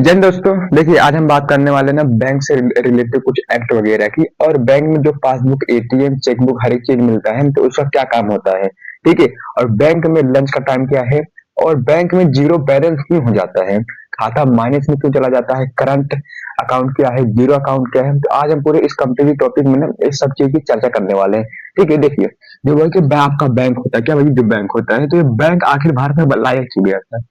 जन दोस्तों, देखिए आज हम बात करने वाले ना बैंक से रिलेटेड कुछ एक्ट वगैरह की। और बैंक में जो पासबुक, एटीएम, चेकबुक हर एक चीज मिलता है तो उसका क्या काम होता है, ठीक है। और बैंक में लंच का टाइम क्या है, और बैंक में जीरो बैलेंस क्यों हो जाता है, खाता माइनस में क्यों चला जाता है, करंट अकाउंट क्या है, जीरो अकाउंट क्या है। तो आज हम पूरे इस कंप्लीट टॉपिक में ना इस सब चीज की चर्चा करने वाले हैं। ठीक है, देखिए जो भाई कि आपका बैंक होता है, क्या भाई जो बैंक होता है, तो ये बैंक आखिर भारत में लाया क्यों गया था,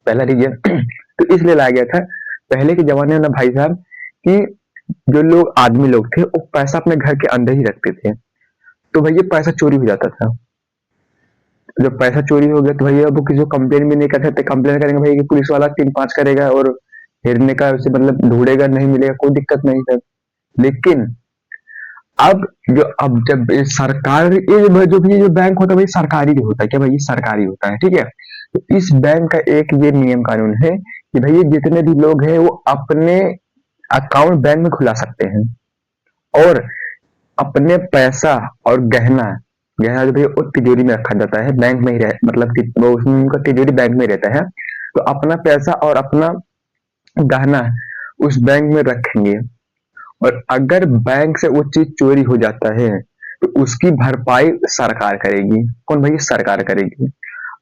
पहला रीजन तो इसलिए लाया गया था। पहले के जमाने में ना भाई साहब कि जो लोग आदमी लोग थे वो पैसा अपने घर के अंदर ही रखते थे। तो भैया पैसा चोरी हो जाता था। जब पैसा चोरी हो गया तो भैया वो किसी को कंप्लेन भी नहीं कर सकते। कंप्लेन करेंगे भैया कि पुलिस वाला 3-5 करेगा और हिरने का उसे मतलब ढूंढेगा, नहीं मिलेगा, कोई दिक्कत नहीं सर। लेकिन अब जब ये सरकार, जो भी ये जो बैंक होता है भाई सरकारी भी होता है, क्या भाई ये सरकारी होता है, ठीक है। तो इस बैंक का एक ये नियम कानून है कि भैया जितने भी लोग हैं वो अपने अकाउंट बैंक में खुला सकते हैं। और अपने पैसा और गहना, गहना जो भैया वो तिजोरी में रखा जाता है, बैंक में ही रह मतलब वो उसमें उनका तिजोरी बैंक में रहता है। तो अपना पैसा और अपना गहना उस बैंक में रखेंगे। और अगर बैंक से वो चीज चोरी हो जाता है तो उसकी भरपाई सरकार करेगी। कौन भाई, सरकार करेगी।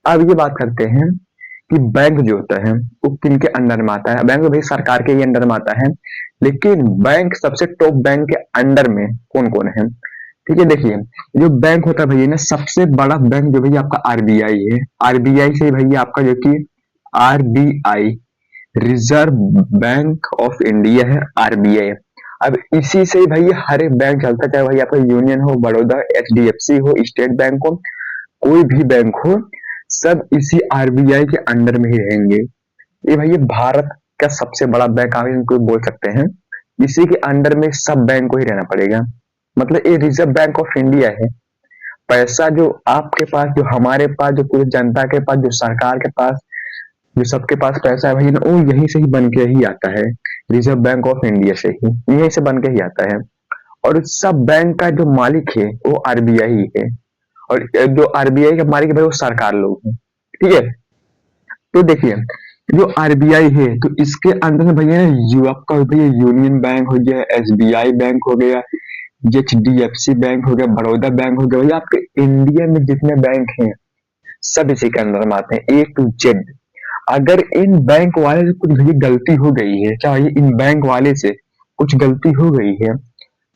अब ये बात करते हैं कि बैंक जो होता है वो किनके अंडर में आता है। बैंक तो भाई सरकार के ही अंडर में आता है। लेकिन बैंक सबसे टॉप बैंक के अंडर में कौन कौन है, ठीक है। देखिए जो बैंक होता है भैया ना, सबसे बड़ा बैंक जो भैया आपका आरबीआई है। आरबीआई से भैया आपका जो कि RBI, reserve bank of India है, आरबीआई। अब इसी से ही भैया हर एक बैंक चलता है, चाहे भैया आपका यूनियन हो, बड़ौदा, एचडीएफसी हो, स्टेट बैंक हो, कोई भी बैंक हो, सब इसी आरबीआई के अंडर में ही रहेंगे। ये भैया भारत का सबसे बड़ा बैंक आप इनको बोल सकते हैं। इसी के अंडर में सब बैंक को ही रहना पड़ेगा। मतलब ये रिजर्व बैंक ऑफ इंडिया है। पैसा जो आपके पास, जो हमारे पास, जो पूरी जनता के पास, जो सरकार के पास, जो सबके पास पैसा है भाई ना, वो यहीं से ही बन के ही आता है। रिजर्व बैंक ऑफ इंडिया से ही, यहीं से बन के ही आता है। और सब बैंक का जो मालिक है वो आरबीआई है। और जो आरबीआई का मालिक है भाई वो सरकार लोग हैं, ठीक है। तो देखिए जो आरबीआई है तो इसके अंदर में भैया यू आपका भैया यूनियन बैंक हो गया, एसबीआई बैंक हो गया, एचडीएफसी बैंक हो गया, बड़ौदा बैंक हो गया, भैया आपके इंडिया में जितने बैंक हैं सब इसी के अंदर में आते हैं, A to Z। अगर इन बैंक वाले से कुछ भैया गलती हो गई है, चाहे इन बैंक वाले से कुछ गलती हो गई है,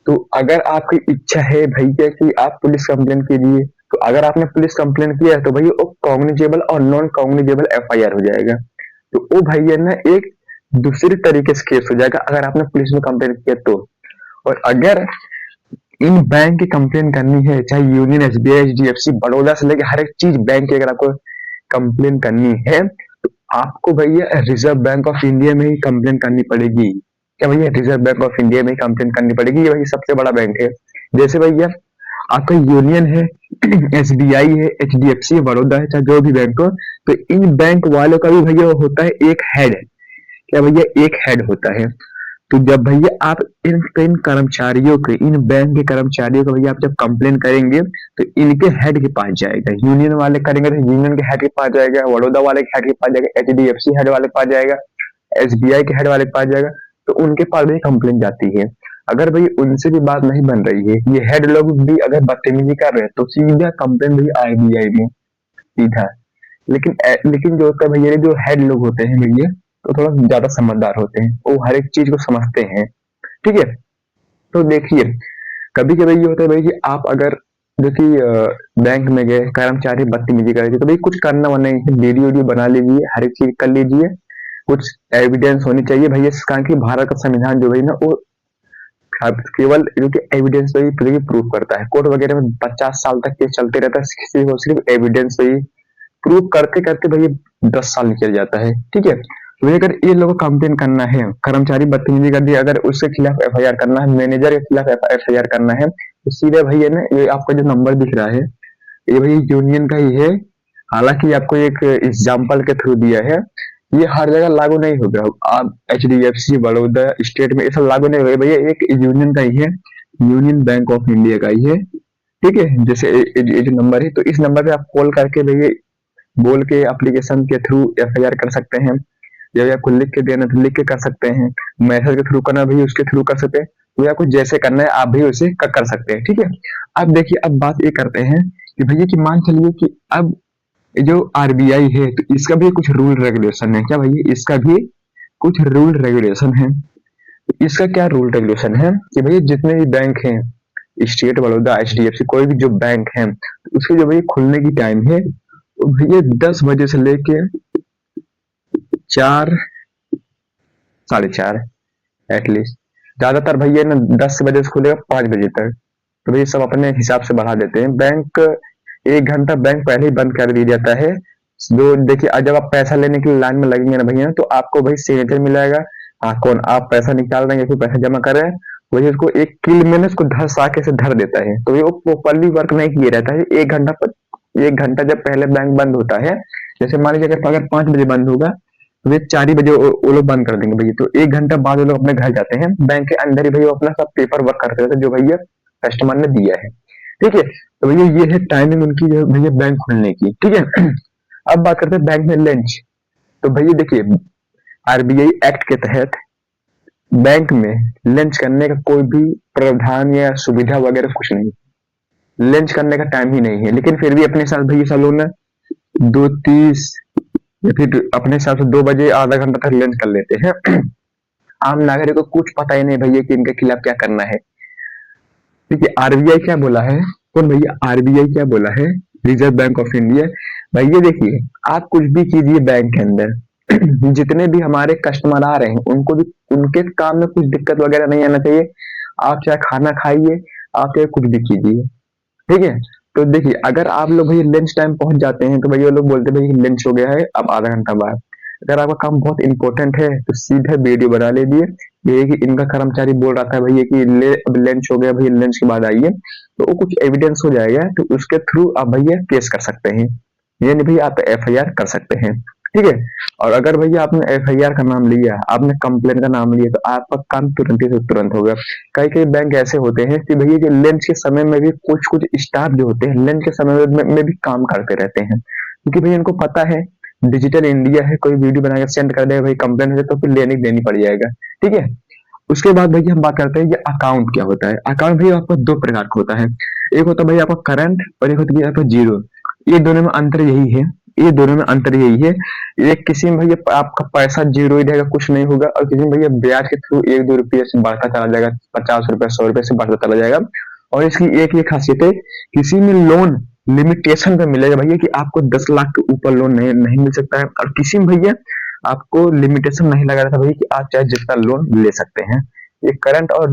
तो अगर आपकी इच्छा है भैया कि आप पुलिस कंप्लेन कीजिए, तो अगर आपने पुलिस कंप्लेन किया है तो भैया वो कॉग्निजेबल और नॉन कॉग्निजेबल एफआईआर हो जाएगा। तो वो भैया ना एक दूसरे तरीके से केस हो जाएगा अगर आपने पुलिस में कंप्लेन किया तो। और अगर इन बैंक की कंप्लेन करनी है, चाहे यूनियन, एसबीआई, एचडीएफसी, बड़ौदा से लेके हर एक चीज बैंक की अगर आपको कंप्लेन करनी है तो आपको भैया रिजर्व बैंक ऑफ इंडिया में ही कंप्लेन करनी पड़ेगी। क्या भैया, रिजर्व बैंक ऑफ इंडिया में ही कंप्लेन करनी पड़ेगी। ये भैया सबसे बड़ा बैंक है। जैसे भैया आपका यूनियन है, एसबीआई है, एचडीएफसी है, बड़ौदा है, चाहे जो भी बैंक हो, तो इन बैंक वालों का भी भैया होता है एक हेड। क्या भैया, एक हेड होता है। तो जब भैया आप इन कर्मचारियों के, इन बैंक के कर्मचारियों को भैया आप जब कंप्लेन करेंगे तो इनके हेड के पास जाएगा। यूनियन वाले करेंगे तो यूनियन के हेड के पास जाएगा, बड़ौदा वाले के हेड के पास जाएगा, एचडीएफसी हेड वाले के पास जाएगा, एसबीआई के हेड वाले के पास जाएगा। तो उनके पास भी कंप्लेन जाती है। अगर भाई उनसे भी बात नहीं बन रही है, ये हेड लोग भी अगर बदतमीजी कर रहे हैं, तो सीधा कंप्लेन भी आरबीआई में, सीधा। लेकिन जो होता है भैया, जो हेड लोग होते हैं भैया, तो थोड़ा ज्यादा समझदार होते हैं, वो हर एक चीज को समझते हैं, ठीक है। तो देखिए कभी कभी ये होता है भाई कि आप अगर जो कि बैंक में गए, कर्मचारी बदतमीजी कर रहे थे, तो भाई कुछ करना वरना नहीं है, वीडियो वीडियो बना लीजिए, हर एक चीज कर लीजिए। कुछ एविडेंस होनी चाहिए भैया, कारण कि भारत का संविधान जो है ना वो केवल जो कि एविडेंस पे ही प्रूव करता है। कोर्ट वगैरह में 50 साल तक केस चलते रहता है, सिर्फ और सिर्फ एविडेंस पे ही प्रूव करते करते भैया 10 साल निकल जाता है, ठीक है। तो अगर ये लोगों को कंप्लेन करना है, कर्मचारी बदतमीजी कर दिया, अगर उसके खिलाफ एफआईआर करना है, मैनेजर के खिलाफ एफआईआर करना है, तो सीधे भैया ना ये आपका जो नंबर दिख रहा है, ये भैया यूनियन का ही है। हालांकि आपको एक एग्जाम्पल के थ्रू दिया है, ये हर जगह लागू नहीं होगा। आप H D F C, Baroda, state में ये सब लागू नहीं होगा भैया, एक यूनियन का ही है, यूनियन बैंक ऑफ इंडिया का ही है, ठीक है। जैसे ये जो नंबर है, तो इस नंबर पे आप कॉल करके भैया बोल के एप्लीकेशन के थ्रू एफआईआर कर सकते हैं। या आपको लिख के देना तो लिख के कर सकते हैं, मैसेज के थ्रू करना भैया उसके थ्रू कर सकते हैं, तो आपको जैसे करना है आप भी उसे कर सकते हैं। ठीक है, अब देखिए अब बात ये करते हैं कि भैया कि मान चलिए कि अब ये जो आरबीआई है तो इसका भी कुछ रूल रेगुलेशन है क्या भैया, इसका भी कुछ रूल रेगुलेशन है। तो इसका क्या रूल रेगुलेशन है कि भैया जितने भी बैंक हैं, स्टेट बड़ौदा, एचडीएफसी, कोई भी जो बैंक है तो उसके जो भैया खुलने की टाइम है तो भैया 10 बजे से लेके 4 4:30 एटलीस्ट, ज्यादातर भैया ना 10 बजे से खुलेगा 5 बजे तक, तो भैया सब अपने हिसाब से बढ़ा देते हैं। बैंक 1 घंटा बैंक पहले ही बंद कर दिया जाता है। जो देखिए जब आप पैसा लेने के लिए लाइन में लगेंगे ना भैया तो आपको भाई सिग्नेचर मिलेगा, हाँ कौन आप पैसा निकाल रहे हैं या फिर पैसा जमा कर रहे हैं, वही उसको एक किल में ना उसको धर साके से धर देता है, तो ये वो प्रॉपरली वर्क नहीं किया रहता है। 1 घंटा पर 1 घंटा जब पहले बैंक बंद होता है, जैसे मान लीजिए अगर 5 बजे बंद होगा तो वे 4 ही बजे वो लोग बंद कर देंगे भैया, तो 1 घंटा बाद वो लोग अपने घर जाते हैं, बैंक के अंदर ही भैया वो अपना सब पेपर वर्क करते रहते हैं जो भैया कस्टमर ने दिया है। ठीक है, तो भैया ये है टाइमिंग उनकी जो भैया बैंक खुलने की। ठीक है, अब बात करते हैं बैंक में लंच। तो भैया देखिए आरबीआई एक्ट के तहत बैंक में लंच करने का कोई भी प्रावधान या सुविधा वगैरह कुछ नहीं, लंच करने का टाइम ही नहीं है, लेकिन फिर भी अपने साथ भैया सब लोग ना 2:30 या फिर अपने हिसाब से 2 बजे आधा घंटा तक लंच कर लेते हैं। आम नागरिक को कुछ पता ही नहीं भैया कि इनके खिलाफ क्या करना है। देखिए आरबीआई क्या बोला है, कौन भैया आरबीआई क्या बोला है, रिजर्व बैंक ऑफ इंडिया। भैया देखिए आप कुछ भी कीजिए बैंक के अंदर जितने भी हमारे कस्टमर आ रहे हैं उनको भी उनके काम में कुछ दिक्कत वगैरह नहीं आना चाहिए। आप चाहे खाना खाइए, आप चाहे कुछ भी कीजिए, ठीक है। तो देखिए अगर आप लोग भैया लंच टाइम पहुंच जाते हैं तो भैया लोग बोलते हैं भैया लंच हो गया है अब आधा घंटा बाद। अगर आपका काम बहुत इंपॉर्टेंट है तो सीधे वीडियो बना लीजिए, ये कि इनका कर्मचारी बोल रहा था भैया कि ले अब लंच हो गया भैया लंच के बाद आइए, तो वो कुछ एविडेंस हो जाएगा तो उसके थ्रू आप भैया केस कर सकते हैं, यानी भैया आप एफआईआर कर सकते हैं। ठीक है, और अगर भैया आपने एफआईआर का नाम लिया, आपने कंप्लेन का नाम लिया तो आपका काम तुरंत ही से तुरंत होगा। कई कई बैंक ऐसे होते हैं कि भैया जो लंच के समय में भी कुछ कुछ स्टाफ जो होते हैं लंच के समय में भी काम करते रहते हैं, क्योंकि भैया उनको पता है डिजिटल इंडिया है, कोई वीडियो बनाकर सेंड कर देगा भाई कंप्लेन है तो फिर लेनी देनी पड़ जाएगा। ठीक है, उसके बाद भैया हम बात करते हैं ये अकाउंट क्या होता है। अकाउंट भैया आपका 2 प्रकार का होता है, एक होता है भैया आपका करंट और एक होता है आपका जीरो। ये दोनों में अंतर यही है, ये दोनों में अंतर यही है, एक किसी में भैया आपका पैसा जीरो ही रहेगा कुछ नहीं होगा, और किसी में भैया ब्याज के थ्रू 1-2 रुपये से बढ़ता चला जाएगा, 50 रुपये 100 रुपये से बढ़ता चला जाएगा। और इसकी एक ये खासियत है, किसी में लोन लिमिटेशन पे मिलेगा भैया कि आपको 10 लाख के ऊपर लोन नहीं मिल सकता है, और किसी में भैया आपको लिमिटेशन नहीं लगा रहता भैया कि आप चाहे जितना लोन ले सकते हैं। ये करंट और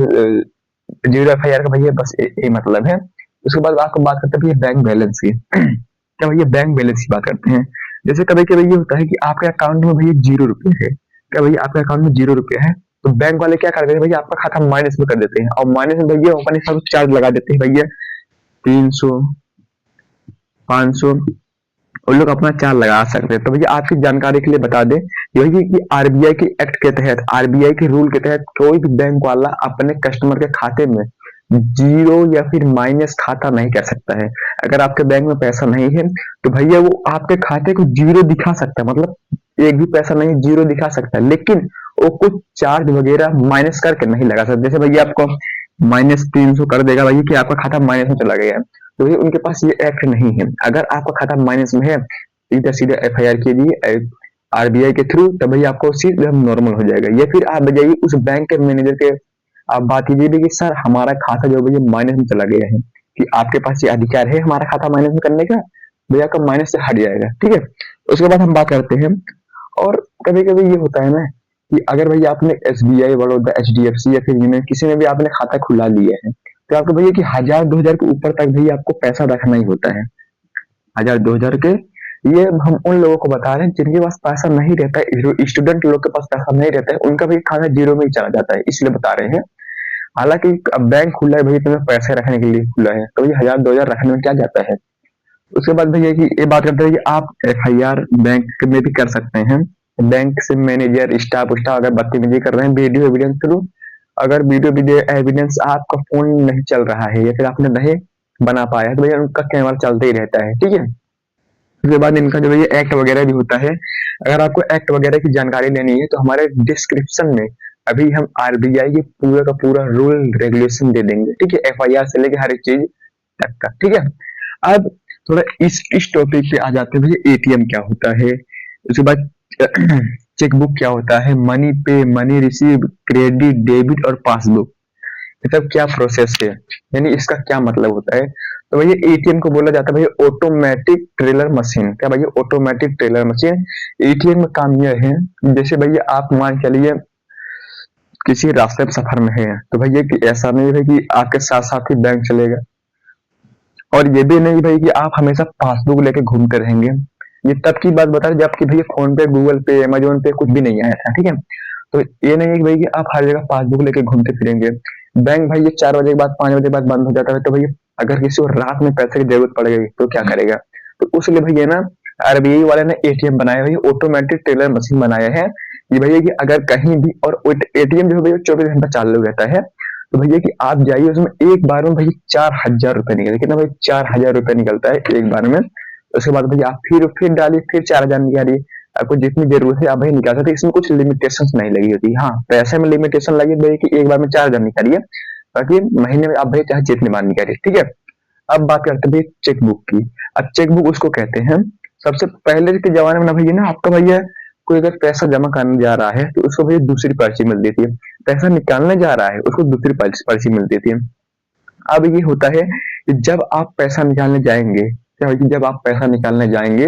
जीरो एफआईआर का भैया बस यही मतलब है। उसके बाद आपको बात करते हैं भैया बैंक बैलेंस की। क्या भैया बैंक बैलेंस की बात करते हैं, जैसे कभी कभी ये होता है कि आपके अकाउंट में भैया 0 रुपये है, क्या भैया आपके अकाउंट में 0 रुपये है तो बैंक वाले क्या करते हैं भैया आपका खाता माइनस में कर देते हैं, और माइनस में भैया अपने हिसाब से चार्ज लगा देते हैं भैया 300 500, उन लोग अपना चार्ज लगा सकते हैं। तो भैया आपकी जानकारी के लिए बता दें यही कि आरबीआई के एक्ट के तहत, आरबीआई के रूल के तहत कोई भी बैंक वाला अपने कस्टमर के खाते में जीरो या फिर माइनस खाता नहीं कर सकता है। अगर आपके बैंक में पैसा नहीं है तो भैया वो आपके खाते को जीरो दिखा सकता है, मतलब एक भी पैसा नहीं जीरो दिखा सकता है, लेकिन वो कुछ चार्ज वगैरह माइनस करके नहीं लगा सकता। जैसे भैया आपको -300 कर देगा भैया कि आपका खाता माइनस में चला गया, तो भैया उनके पास ये एक्ट नहीं है। अगर आपका खाता माइनस में है सीधा सीधा एफआईआर कीजिए आरबीआई के थ्रू, तब भैया आपको सीधा नॉर्मल हो जाएगा। या फिर आप जाइए उस बैंक के मैनेजर के, आप बात कीजिए भी कि सर हमारा खाता जो भैया माइनस में चला गया है, कि आपके पास ये अधिकार है हमारा खाता माइनस में करने का, भैया का माइनस से हट जाएगा। ठीक है, उसके बाद हम बात करते हैं, और कभी कभी ये होता है ना कि अगर भैया आपने एसबीआई बड़ौदा एचडीएफसी या फिर यूनियन किसी में भी आपने खाता खुला लिया है तो आपको भैया कि 1000-2000 के ऊपर तक भैया आपको पैसा रखना ही होता है। 1000-2000 के, ये हम उन लोगों को बता रहे हैं जिनके पास पैसा नहीं रहता है, स्टूडेंट लोग के पास पैसा नहीं रहता है, उनका भी खाता जीरो में ही चला जाता है, इसलिए बता रहे हैं। हालांकि अब बैंक खुला है भैया तुम्हें पैसे रखने के लिए खुला है, तो ये 1000-2000 रखने में क्या जाता है। उसके बाद भैया की ये बात करते हैं कि आप एफआईआर बैंक में भी कर सकते हैं। बैंक से मैनेजर स्टाफ उस्टाफ अगर बदतमीजी कर रहे हैं वीडियो एविडेंस थ्रू, अगर वीडियो एविडेंस आपका फोन नहीं चल रहा है या फिर आपने नहीं बना पाया तो भैया उनका कैमरा चलते ही रहता है। ठीक है, उसके बाद इनका जो है ये एक्ट वगैरह भी होता है। अगर आपको एक्ट वगैरह की जानकारी लेनी है तो हमारे डिस्क्रिप्शन में अभी हम आरबीआई के पूरा का पूरा रूल रेगुलेशन दे देंगे, ठीक है, एफआईआर से लेके हर एक चीज तक का, ठीक है। अब थोड़ा इस टॉपिक पे आ जाते हैं भैया, एटीएम क्या होता है, उसके बाद चेकबुक क्या होता है, मनी पे, मनी रिसीव, क्रेडिट, डेबिट और पासबुक, मतलब क्या प्रोसेस है, यानी इसका क्या मतलब होता है। तो भैया एटीएम को बोला जाता है भैया ऑटोमेटिक टेलर मशीन। क्या भैया, ऑटोमेटिक टेलर मशीन। एटीएम का काम यह है, जैसे भैया आप मान चलिए किसी रास्ते पर सफर में है, तो भैया कि ऐसा नहीं है कि आपके साथ साथ ही बैंक चलेगा, और ये भी नहीं भाई कि आप हमेशा पासबुक लेके घूमते रहेंगे। ये तब की बात बता रहे जब कि भैया फोन पे, गूगल पे, अमेजोन पे कुछ भी नहीं आया था, ठीक है। तो ये नहीं है कि भाई कि आप हर जगह पासबुक लेके घूमते फिरेंगे। बैंक भाई ये 4 बजे के बाद, 5 बजे के बाद बंद हो जाता है, तो भैया अगर किसी को रात में पैसे की जरूरत पड़ गई तो क्या करेगा। तो उसलिए भैया ना आरबीआई वाले ने एटीएम बनाया है, ऑटोमेटिक टेलर मशीन बनाया है। ये भैया कि अगर कहीं भी, और एटीएम जो है भैया 24 घंटा चालू रहता है, तो भैया कि आप जाइए उसमें एक बार में भैया 4,000 रुपए निकले, कितना भाई 4,000 रुपए निकलता है एक बार में। उसके बाद भैया आप फिर डालिए, फिर 4,000 निकालिए, आपको जितनी जरूरत है आप भाई निकाल सकते हैं। इसमें कुछ लिमिटेशन नहीं लगी होती। हाँ, पैसे में लिमिटेशन लगी भाई कि एक बार में 4,000 निकालिए, बाकी महीने में आप भाई चाहे जितनी बार निकालिए, ठीक है। अब बात करते हैं भाई चेकबुक की। अब चेकबुक उसको कहते हैं, सबसे पहले के जमाने में ना भैया ना आपका भैया कोई अगर पैसा जमा करने जा रहा है तो उसको भैया दूसरी पर्ची मिलती थी, पैसा निकालने जा रहा है उसको दूसरी पर्ची मिलती थी। अब ये होता है कि जब आप पैसा निकालने जाएंगे, क्या होगा कि जब आप पैसा निकालने जाएंगे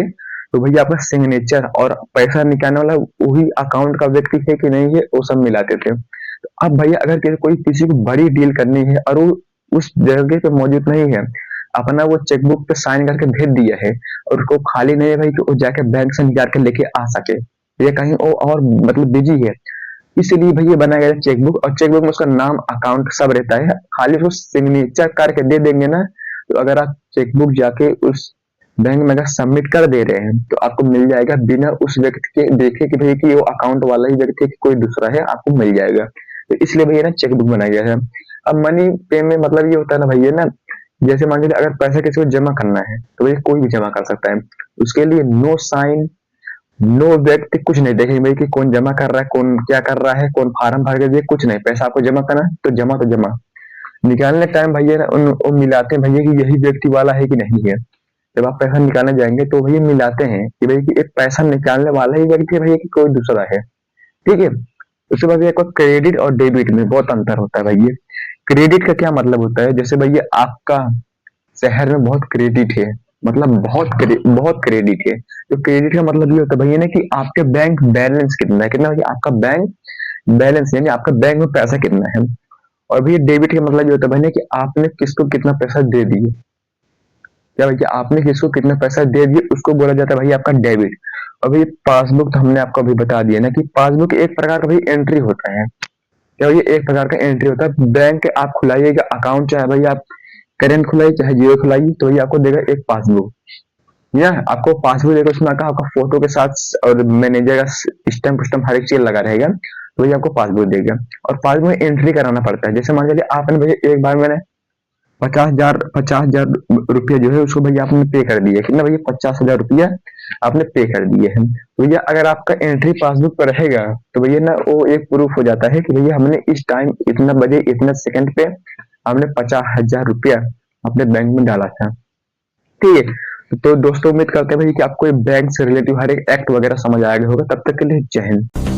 तो भैया आपका सिग्नेचर और पैसा निकालने वाला वही अकाउंट का व्यक्ति है कि नहीं है वो सब मिलाते थे। तो अब भैया अगर कोई किसी को बड़ी डील करनी है और वो उस जगह पे मौजूद नहीं है, अपना वो चेकबुक पे साइन करके भेज दिया है, और उसको खाली नहीं है भाई कि वो जाके बैंक से निकाल के लेके आ सके, या कहीं वो और मतलब बिजी है, इसलिए भैया बनाया गया चेकबुक। और चेकबुक में उसका नाम, अकाउंट सब रहता है, खाली उसको सिग्नेचर करके दे देंगे ना। तो अगर आप चेकबुक जाके उस बैंक में अगर सबमिट कर दे रहे हैं तो आपको मिल जाएगा, बिना उस व्यक्ति के देखे कि भैया कि वो अकाउंट वाला ही व्यक्ति है कि कोई दूसरा है, आपको मिल जाएगा। तो इसलिए भैया ना चेकबुक बनाया गया है। अब मनी पे में मतलब ये होता है ना भैया ना, जैसे मान लीजिए अगर पैसा किसी को जमा करना है तो भैया कोई भी जमा कर सकता है, उसके लिए नो साइन, नो व्यक्ति कुछ नहीं देखेंगे भाई कि कौन जमा कर रहा है, कौन क्या कर रहा है, कौन फार्म भर के दिए, कुछ नहीं, पैसा आपको जमा करना है तो जमा, तो जमा। निकालने टाइम भैया ना उन मिलाते हैं भैया कि यही व्यक्ति वाला है कि नहीं है। जब आप पैसा निकालने जाएंगे तो भैया मिलाते हैं कि भाई कि एक पैसा निकालने वाला ही व्यक्ति है भैया कि कोई दूसरा है, ठीक है। उसके बाद भैया क्रेडिट और डेबिट में बहुत अंतर होता है भैया। क्रेडिट का क्या मतलब होता है, जैसे भैया आपका शहर में बहुत क्रेडिट है, मतलब बहुत क्रेडिट है। तो क्रेडिट का मतलब ये होता है भैया ना कि आपके बैंक बैलेंस कितना है, कितना भैया आपका बैंक बैलेंस, यानी आपका बैंक में पैसा कितना है। और भैया डेबिट का मतलब ये होता है भैया कि आपने किसको कितना पैसा दे दिए, क्या भैया आपने किसको कितना पैसा दे दिए उसको बोला जाता है भैया आपका डेबिट। और भैया पासबुक तो हमने आपको अभी बता दिया ना कि पासबुक एक प्रकार का भैया एंट्री होता है। क्या भैया एक प्रकार का एंट्री होता है, बैंक आप खुलाइएगा अकाउंट, चाहे भैया आप करेंट खुलाइए चाहे जीरो खुलाइए, तो ये आपको देगा एक पासबुक, या आपको पासबुक देगा, उसमें आपका फोटो के साथ और मैनेजर का स्टैम्प स्टैम्प हर एक चीज लगा रहेगा, तो ये आपको पासबुक देगा। और पासबुक में एंट्री कराना पड़ता है, जैसे मान लीजिए आपने भैया एक बार मैंने 50,000 रुपया जो है उसको भैया आपने पे कर दिया, कितना भैया 50,000 रुपया आपने पे कर दिए हैं। तो भैया अगर आपका एंट्री पासबुक पर रहेगा तो भैया ना वो एक प्रूफ हो जाता है कि भैया हमने इस टाइम इतना बजे इतना सेकंड पे हमने 50,000 रुपया अपने बैंक में डाला था, ठीक है। तो दोस्तों उम्मीद करते हैं भाई कि आपको बैंक से रिलेटिव हर एक एक्ट वगैरह समझ आ गया होगा। तब तक के लिए जय हिंद।